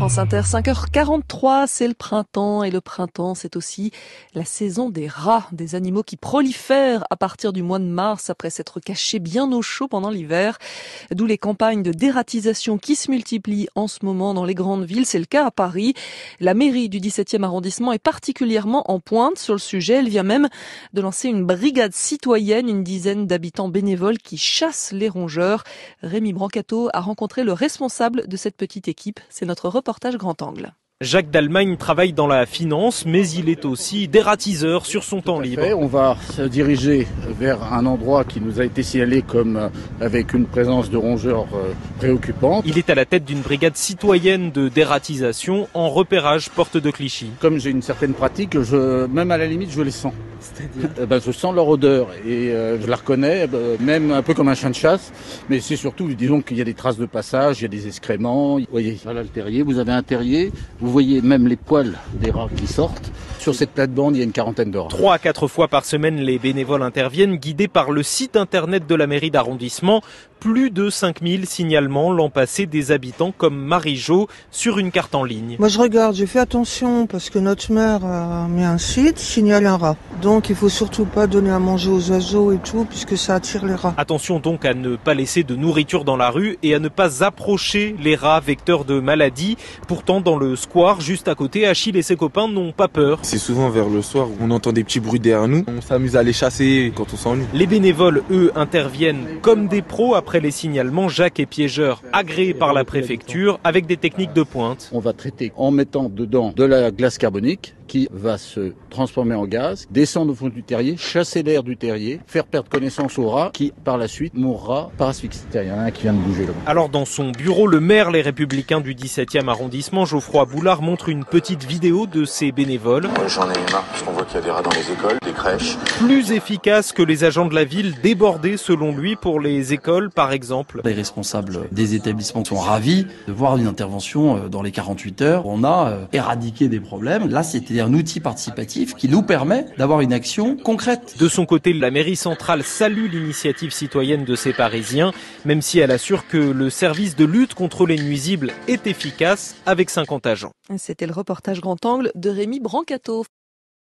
France Inter, 5h43, c'est le printemps et le printemps c'est aussi la saison des rats, des animaux qui prolifèrent à partir du mois de mars après s'être cachés bien au chaud pendant l'hiver. D'où les campagnes de dératisation qui se multiplient en ce moment dans les grandes villes, c'est le cas à Paris. La mairie du 17e arrondissement est particulièrement en pointe sur le sujet, elle vient même de lancer une brigade citoyenne, une dizaine d'habitants bénévoles qui chassent les rongeurs. Rémi Brancato a rencontré le responsable de cette petite équipe. C'est notre reportage Grand Angle. Jacques Dallemagne travaille dans la finance, mais il est aussi dératiseur sur son temps libre. On va se diriger vers un endroit qui nous a été signalé comme avec une présence de rongeurs préoccupante. Il est à la tête d'une brigade citoyenne de dératisation en repérage porte de Clichy. Comme j'ai une certaine pratique, même à la limite, je les sens. C'est-à-dire je sens leur odeur et je la reconnais, même un peu comme un chien de chasse. Mais c'est surtout, disons qu'il y a des traces de passage, il y a des excréments. Vous voyez, voilà le terrier, vous avez un terrier. Vous voyez même les poils des rats qui sortent. Sur cette plate-bande, il y a une quarantaine de rats. 3 à 4 fois par semaine, les bénévoles interviennent, guidés par le site internet de la mairie d'arrondissement. Plus de 5000 signalements l'an passé des habitants comme Marie-Jo sur une carte en ligne. Moi je regarde, je fais attention parce que notre maire a mis un site, signale un rat. Donc il faut surtout pas donner à manger aux oiseaux et tout puisque ça attire les rats. Attention donc à ne pas laisser de nourriture dans la rue et à ne pas approcher les rats vecteurs de maladies. Pourtant dans le square juste à côté, Achille et ses copains n'ont pas peur. C'est souvent vers le soir où on entend des petits bruits derrière nous. On s'amuse à les chasser quand on s'ennuie. Les bénévoles, eux, interviennent comme des pros après les signalements. Jacques est piégeur agréé par la préfecture avec des techniques de pointe. On va traiter en mettant dedans de la glace carbonique qui va se transformer en gaz, descendre au fond du terrier, chasser l'air du terrier, faire perdre connaissance au rat qui, par la suite, mourra par asphyxie. Il y en a un qui vient de bouger là-bas. Alors dans son bureau, le maire Les Républicains du 17e arrondissement, Geoffroy Boulard, montre une petite vidéo de ses bénévoles. J'en ai marre parce qu'on voit qu'il y a des rats dans les écoles, des crèches. Plus efficace que les agents de la ville, débordés selon lui pour les écoles par exemple. Les responsables des établissements sont ravis de voir une intervention dans les 48 heures. On a éradiqué des problèmes. Là, c'était un outil participatif qui nous permet d'avoir une action concrète. De son côté, la mairie centrale salue l'initiative citoyenne de ces Parisiens, même si elle assure que le service de lutte contre les nuisibles est efficace avec 50 agents. C'était le reportage Grand Angle de Rémi Brancato.